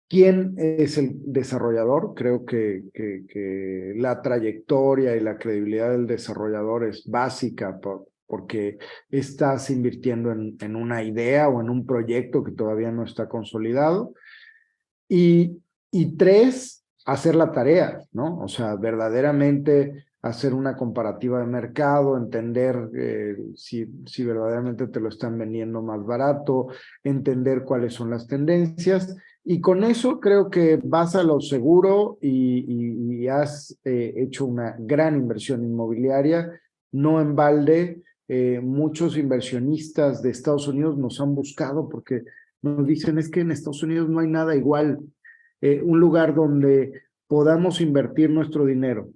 ¿Quién es el desarrollador? Creo que la trayectoria y la credibilidad del desarrollador es básica porque estás invirtiendo en una idea o en un proyecto que todavía no está consolidado. Y tres, hacer la tarea, ¿no? O sea, verdaderamente hacer una comparativa de mercado, entender si verdaderamente te lo están vendiendo más barato, entender cuáles son las tendencias. Y con eso creo que vas a lo seguro y has hecho una gran inversión inmobiliaria. No en balde, muchos inversionistas de Estados Unidos nos han buscado porque nos dicen es que en Estados Unidos no hay nada igual. Un lugar donde podamos invertir nuestro dinero,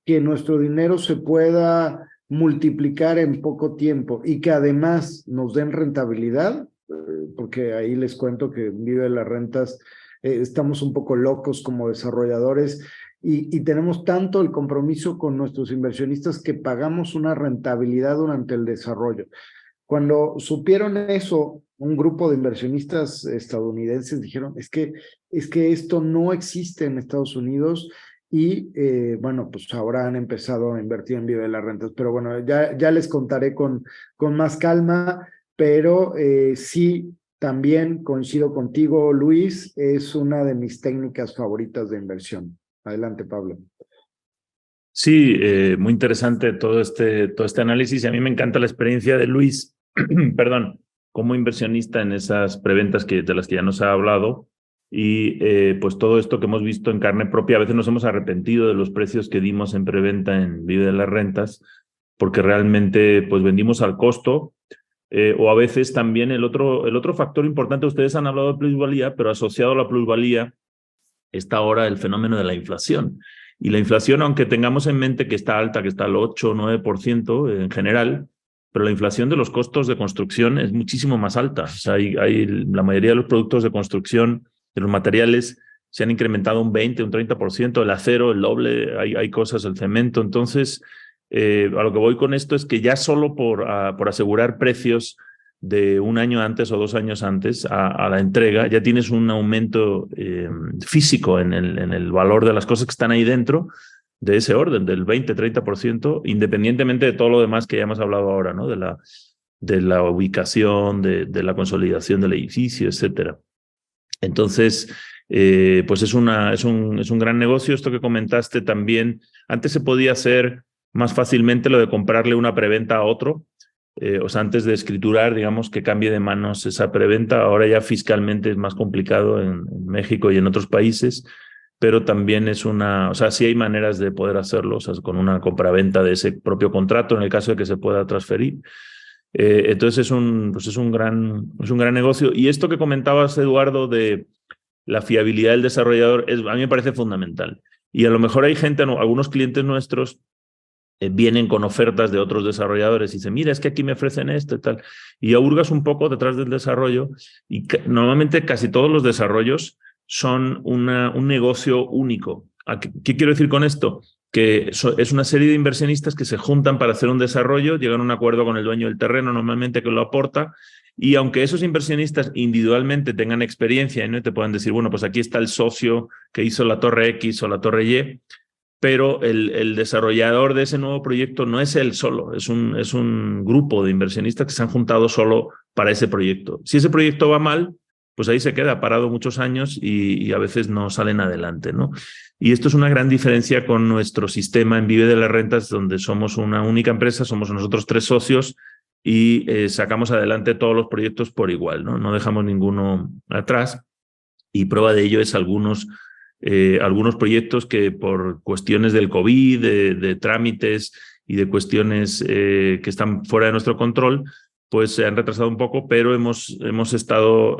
que nuestro dinero se pueda multiplicar en poco tiempo y que además nos den rentabilidad, porque ahí les cuento que Vive de las Rentas estamos un poco locos como desarrolladores y tenemos tanto el compromiso con nuestros inversionistas que pagamos una rentabilidad durante el desarrollo. Cuando supieron eso, un grupo de inversionistas estadounidenses dijeron, es que esto no existe en Estados Unidos y bueno, pues ahora han empezado a invertir en Vive de las Rentas. Pero bueno, ya les contaré con más calma. Pero sí, también coincido contigo, Luis, es una de mis técnicas favoritas de inversión. Adelante, Pablo. Sí, muy interesante todo este análisis. A mí me encanta la experiencia de Luis, perdón, como inversionista en esas preventas de las que ya nos ha hablado. Y pues todo esto que hemos visto en carne propia, a veces nos hemos arrepentido de los precios que dimos en preventa en Vive de las Rentas, porque realmente pues vendimos al costo. O a veces también el otro factor importante, ustedes han hablado de plusvalía, pero asociado a la plusvalía está ahora el fenómeno de la inflación. Y la inflación, aunque tengamos en mente que está alta, que está al 8 o 9% en general, pero la inflación de los costos de construcción es muchísimo más alta. O sea, la mayoría de los productos de construcción, de los materiales, se han incrementado un 20, un 30%, el acero, el doble, hay cosas, el cemento. Entonces, a lo que voy con esto es que ya solo por asegurar precios de un año antes o 2 años antes a la entrega, ya tienes un aumento físico en el valor de las cosas que están ahí dentro, de ese orden, del 20-30%, independientemente de todo lo demás que ya hemos hablado ahora, ¿no? De la ubicación, de la consolidación del edificio, etcétera. Entonces, pues es un gran negocio. Esto que comentaste también, antes se podía hacer más fácilmente lo de comprarle una preventa a otro, o sea, antes de escriturar, digamos, que cambie de manos esa preventa. Ahora ya fiscalmente es más complicado en México y en otros países, pero también o sea, sí hay maneras de poder hacerlo, o sea, con una compraventa de ese propio contrato, en el caso de que se pueda transferir. Entonces es un gran negocio. Y esto que comentabas, Eduardo, de la fiabilidad del desarrollador, a mí me parece fundamental. Y a lo mejor hay gente, algunos clientes nuestros, vienen con ofertas de otros desarrolladores y dicen, mira, es que aquí me ofrecen esto y tal. Y hurgas un poco detrás del desarrollo y normalmente casi todos los desarrollos son un negocio único. ¿Qué quiero decir con esto? Que es una serie de inversionistas que se juntan para hacer un desarrollo, llegan a un acuerdo con el dueño del terreno, normalmente que lo aporta, y aunque esos inversionistas individualmente tengan experiencia y no te puedan decir, bueno, pues aquí está el socio que hizo la torre X o la torre Y, pero el desarrollador de ese nuevo proyecto no es él solo, es un grupo de inversionistas que se han juntado solo para ese proyecto. Si ese proyecto va mal, pues ahí se queda parado muchos años y a veces no salen adelante, ¿no? Y esto es una gran diferencia con nuestro sistema en Vive de las Rentas, donde somos una única empresa, somos nosotros 3 socios y sacamos adelante todos los proyectos por igual, ¿no? No dejamos ninguno atrás. Y prueba de ello es algunos proyectos que por cuestiones del COVID, de trámites y de cuestiones que están fuera de nuestro control, pues se han retrasado un poco, pero hemos estado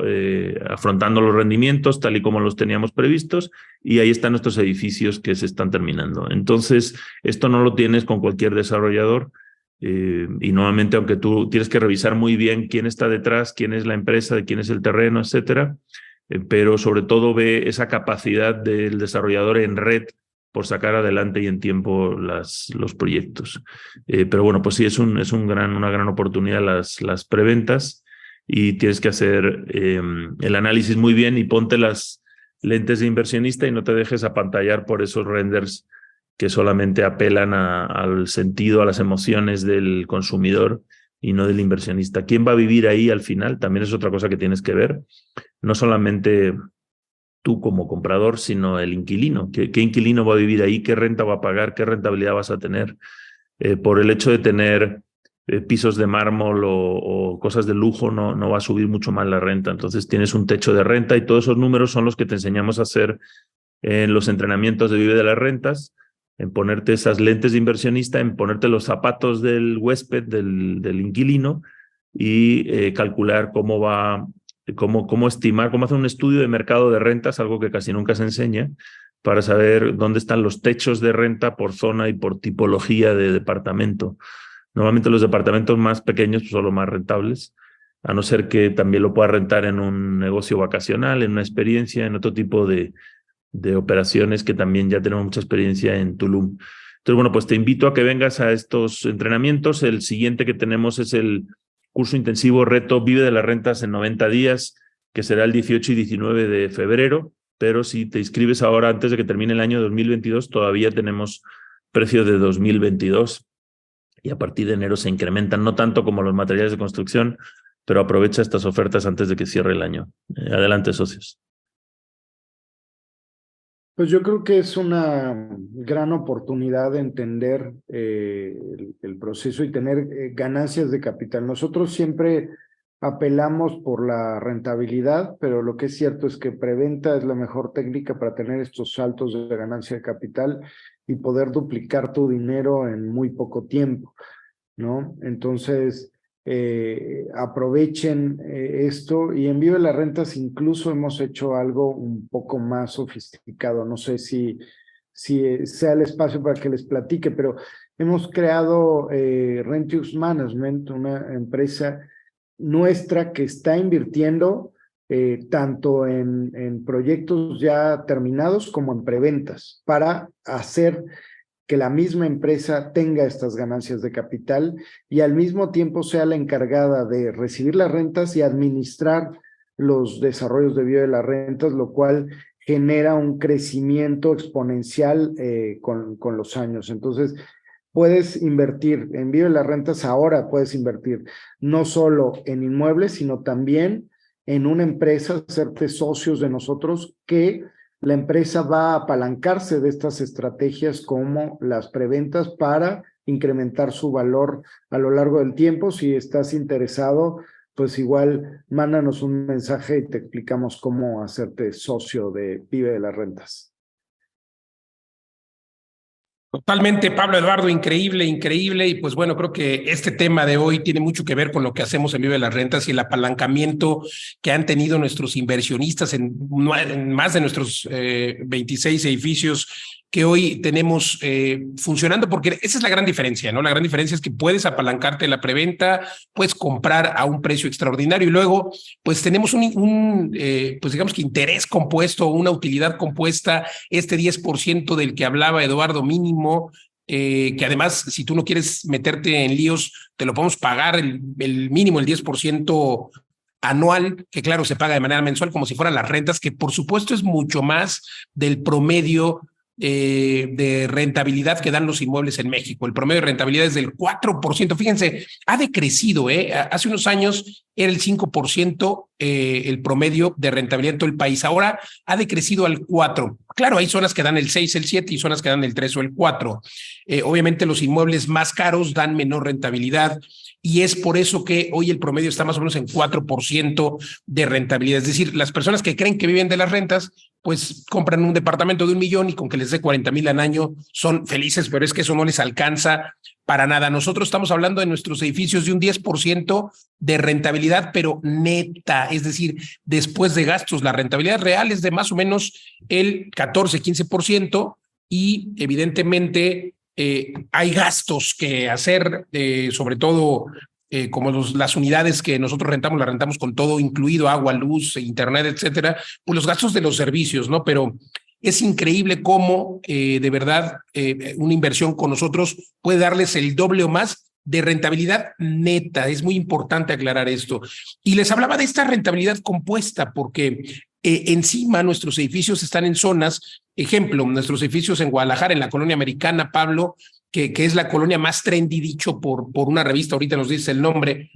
afrontando los rendimientos tal y como los teníamos previstos, y ahí están nuestros edificios que se están terminando. Entonces, esto no lo tienes con cualquier desarrollador, y nuevamente, aunque tú tienes que revisar muy bien quién está detrás, quién es la empresa, quién es el terreno, etcétera, pero sobre todo ve esa capacidad del desarrollador en red por sacar adelante y en tiempo los proyectos. Pero bueno, pues sí, es una gran oportunidad las preventas, y tienes que hacer el análisis muy bien y ponte las lentes de inversionista y no te dejes apantallar por esos renders que solamente apelan al sentido, a las emociones del consumidor y no del inversionista. ¿Quién va a vivir ahí al final? También es otra cosa que tienes que ver. No solamente tú como comprador, sino el inquilino. ¿Qué inquilino va a vivir ahí? ¿Qué renta va a pagar? ¿Qué rentabilidad vas a tener? Por el hecho de tener pisos de mármol o cosas de lujo, no va a subir mucho más la renta. Entonces tienes un techo de renta, y todos esos números son los que te enseñamos a hacer en los entrenamientos de Vive de las Rentas, en ponerte esas lentes de inversionista, en ponerte los zapatos del huésped, del inquilino, y calcular cómo estimar, cómo hacer un estudio de mercado de rentas, algo que casi nunca se enseña, para saber dónde están los techos de renta por zona y por tipología de departamento. Normalmente los departamentos más pequeños son los más rentables, a no ser que también lo puedas rentar en un negocio vacacional, en una experiencia, en otro tipo de operaciones que también ya tenemos mucha experiencia en Tulum. Entonces, bueno, pues te invito a que vengas a estos entrenamientos. El siguiente que tenemos es el curso intensivo Reto Vive de las Rentas en 90 días, que será el 18 y 19 de febrero, pero si te inscribes ahora antes de que termine el año 2022, todavía tenemos precio de 2022, y a partir de enero se incrementan, no tanto como los materiales de construcción, pero aprovecha estas ofertas antes de que cierre el año. Adelante, socios. Pues yo creo que es una gran oportunidad de entender el proceso y tener ganancias de capital. Nosotros siempre apelamos por la rentabilidad, pero lo que es cierto es que preventa es la mejor técnica para tener estos saltos de ganancia de capital y poder duplicar tu dinero en muy poco tiempo, ¿no? Entonces, aprovechen esto, y en Vive las Rentas incluso hemos hecho algo un poco más sofisticado. No sé si sea el espacio para que les platique, pero hemos creado Rentius Management, una empresa nuestra que está invirtiendo tanto en proyectos ya terminados como en preventas, para hacer que la misma empresa tenga estas ganancias de capital y al mismo tiempo sea la encargada de recibir las rentas y administrar los desarrollos de Vive de las Rentas, lo cual genera un crecimiento exponencial con los años. Entonces, puedes invertir en Vive de las Rentas ahora, puedes invertir no solo en inmuebles, sino también en una empresa, hacerte socios de nosotros, que la empresa va a apalancarse de estas estrategias como las preventas para incrementar su valor a lo largo del tiempo. Si estás interesado, pues igual mándanos un mensaje y te explicamos cómo hacerte socio de Vive de las Rentas. Totalmente, Pablo Eduardo, increíble, increíble. Y pues bueno, creo que este tema de hoy tiene mucho que ver con lo que hacemos en Vive las Rentas y el apalancamiento que han tenido nuestros inversionistas en más de nuestros 26 edificios que hoy tenemos funcionando, porque esa es la gran diferencia, ¿no? La gran diferencia es que puedes apalancarte en la preventa, puedes comprar a un precio extraordinario, y luego pues tenemos pues digamos que interés compuesto, una utilidad compuesta, este 10% del que hablaba Eduardo mínimo, que además, si tú no quieres meterte en líos, te lo podemos pagar el mínimo, el 10% anual, que claro, se paga de manera mensual como si fueran las rentas, que por supuesto es mucho más del promedio de rentabilidad que dan los inmuebles en México. El promedio de rentabilidad es del 4%. Fíjense, ha decrecido, hace unos años era el 5% el promedio de rentabilidad en todo el país. Ahora ha decrecido al 4%. Claro, hay zonas que dan el 6, el 7 y zonas que dan el 3 o el 4. Obviamente los inmuebles más caros dan menor rentabilidad y es por eso que hoy el promedio está más o menos en 4% de rentabilidad. Es decir, las personas que creen que viven de las rentas, pues compran un departamento de $1 millón y con que les dé 40,000 al año son felices, pero es que eso no les alcanza para nada. Nosotros estamos hablando de nuestros edificios de un 10% de rentabilidad, pero neta, es decir, después de gastos. La rentabilidad real es de más o menos el 14-15% y evidentemente hay gastos que hacer, sobre todo como las unidades que nosotros rentamos, las rentamos con todo incluido, agua, luz, internet, etcétera, pues los gastos de los servicios, ¿no? Pero es increíble cómo de verdad una inversión con nosotros puede darles el doble o más de rentabilidad neta. Es muy importante aclarar esto. Y les hablaba de esta rentabilidad compuesta porque encima nuestros edificios están en zonas, ejemplo, nuestros edificios en Guadalajara, en la colonia americana, Pablo, que es la colonia más trendy, dicho por una revista, ahorita nos dice el nombre,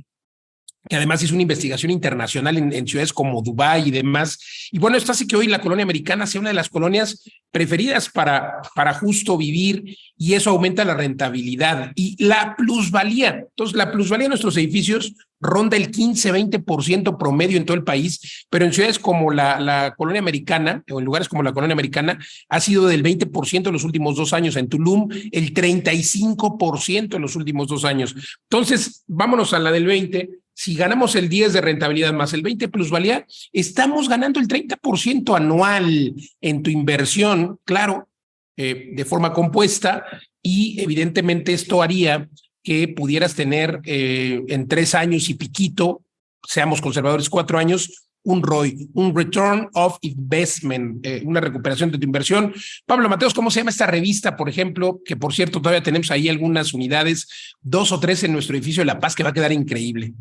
que además hizo una investigación internacional en ciudades como Dubái y demás. Y bueno, esto hace que hoy la colonia americana sea una de las colonias preferidas para justo vivir y eso aumenta la rentabilidad y la plusvalía. Entonces, la plusvalía de nuestros edificios ronda el 15-20% promedio en todo el país, pero en ciudades como la colonia americana o en lugares como la colonia americana ha sido del 20% en los últimos 2 años. En Tulum, el 35% en los últimos 2 años. Entonces, vámonos a la del 20%. Si ganamos el 10 de rentabilidad más el 20 plusvalía, estamos ganando el 30% anual en tu inversión, claro, de forma compuesta y evidentemente esto haría que pudieras tener en 3 años y piquito, seamos conservadores, 4 años, un ROI, un Return of Investment, una recuperación de tu inversión. Pablo Mateos, ¿cómo se llama esta revista, por ejemplo? Que por cierto todavía tenemos ahí algunas unidades, 2 o 3 en nuestro edificio de La Paz, que va a quedar increíble.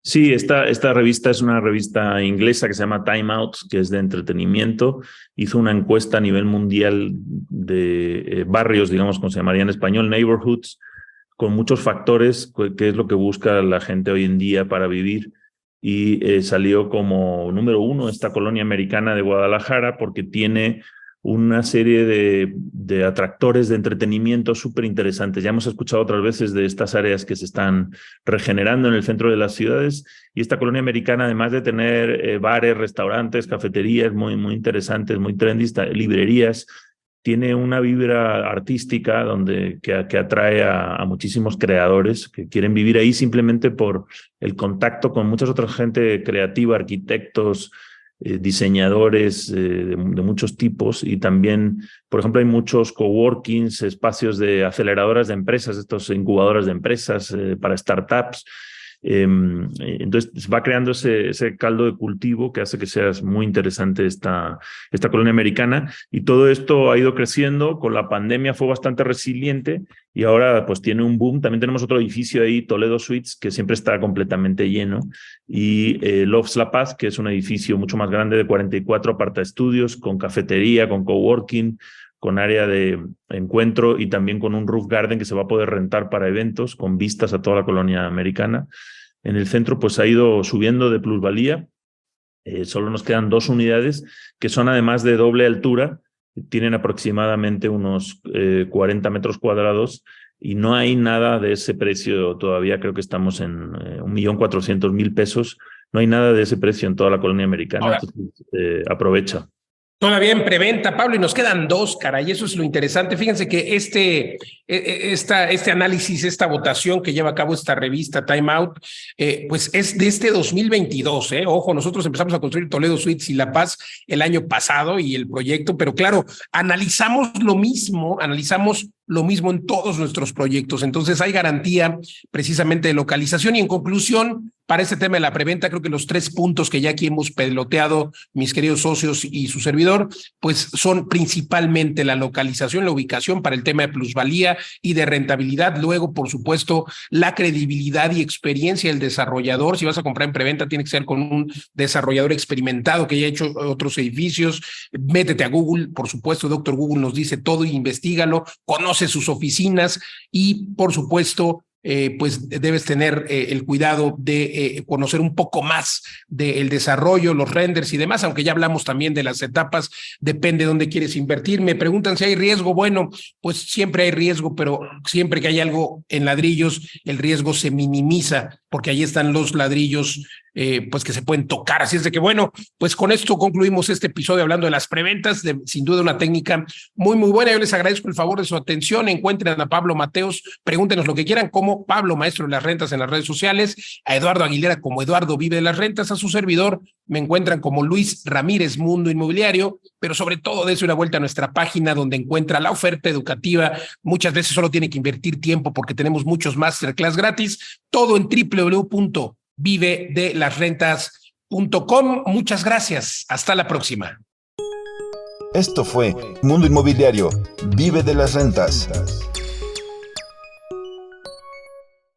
Sí, esta revista es una revista inglesa que se llama Time Out, que es de entretenimiento. Hizo una encuesta a nivel mundial de barrios, digamos, como se llamaría en español, neighborhoods, con muchos factores, que es lo que busca la gente hoy en día para vivir. Y salió como número 1 esta colonia americana de Guadalajara porque tiene una serie de atractores de entretenimiento súper interesantes. Ya hemos escuchado otras veces de estas áreas que se están regenerando en el centro de las ciudades y esta colonia americana, además de tener bares, restaurantes, cafeterías muy, muy interesantes, muy trendy, librerías, tiene una vibra artística que atrae a muchísimos creadores que quieren vivir ahí simplemente por el contacto con muchas otras gente creativa, arquitectos, diseñadores de muchos tipos y también, por ejemplo, hay muchos coworkings, espacios de aceleradoras de empresas, estos incubadoras de empresas para startups. Entonces va creando ese caldo de cultivo que hace que sea muy interesante esta colonia americana y todo esto ha ido creciendo. Con la pandemia fue bastante resiliente y ahora pues tiene un boom. También tenemos otro edificio ahí, Toledo Suites, que siempre está completamente lleno y Lofts La Paz, que es un edificio mucho más grande de 44 apartaestudios con cafetería, con coworking, con área de encuentro y también con un roof garden que se va a poder rentar para eventos con vistas a toda la colonia americana. En el centro pues ha ido subiendo de plusvalía. Solo nos quedan 2 unidades que son además de doble altura, tienen aproximadamente unos 40 metros cuadrados y no hay nada de ese precio todavía. Creo que estamos en 1.400.000 pesos. No hay nada de ese precio en toda la colonia americana. Entonces, aprovecha. Todavía en preventa, Pablo, y nos quedan 2, caray, eso es lo interesante. Fíjense que este análisis, esta votación que lleva a cabo esta revista Time Out, pues es de este 2022, Ojo, nosotros empezamos a construir Toledo Suites y La Paz el año pasado y el proyecto, pero claro, analizamos lo mismo, analizamos lo mismo en todos nuestros proyectos. Entonces hay garantía precisamente de localización. Y en conclusión, para este tema de la preventa, creo que los 3 puntos que ya aquí hemos peloteado, mis queridos socios y su servidor, pues son principalmente la localización, la ubicación para el tema de plusvalía y de rentabilidad. Luego, por supuesto, la credibilidad y experiencia del desarrollador. Si vas a comprar en preventa, tiene que ser con un desarrollador experimentado que haya hecho otros edificios. Métete a Google, por supuesto, Doctor Google nos dice todo y investígalo, conoce sus oficinas y, por supuesto, pues debes tener el cuidado de conocer un poco más del desarrollo, los renders y demás, aunque ya hablamos también de las etapas, depende de dónde quieres invertir. Me preguntan si hay riesgo. Bueno, pues siempre hay riesgo, pero siempre que hay algo en ladrillos, el riesgo se minimiza, porque ahí están los ladrillos pues que se pueden tocar. Así es de que, bueno, pues con esto concluimos este episodio hablando de las preventas, sin duda una técnica muy, muy buena. Yo les agradezco el favor de su atención. Encuentren a Pablo Mateos, pregúntenos lo que quieran, como Pablo Maestro de las Rentas en las redes sociales, a Eduardo Aguilera como Eduardo Vive de las Rentas, a su servidor me encuentran como Luis Ramírez Mundo Inmobiliario, pero sobre todo dése una vuelta a nuestra página donde encuentra la oferta educativa. Muchas veces solo tiene que invertir tiempo porque tenemos muchos masterclass gratis, todo en www.vivedelasrentas.com. Muchas gracias. Hasta la próxima. Esto fue Mundo Inmobiliario. Vive de las rentas.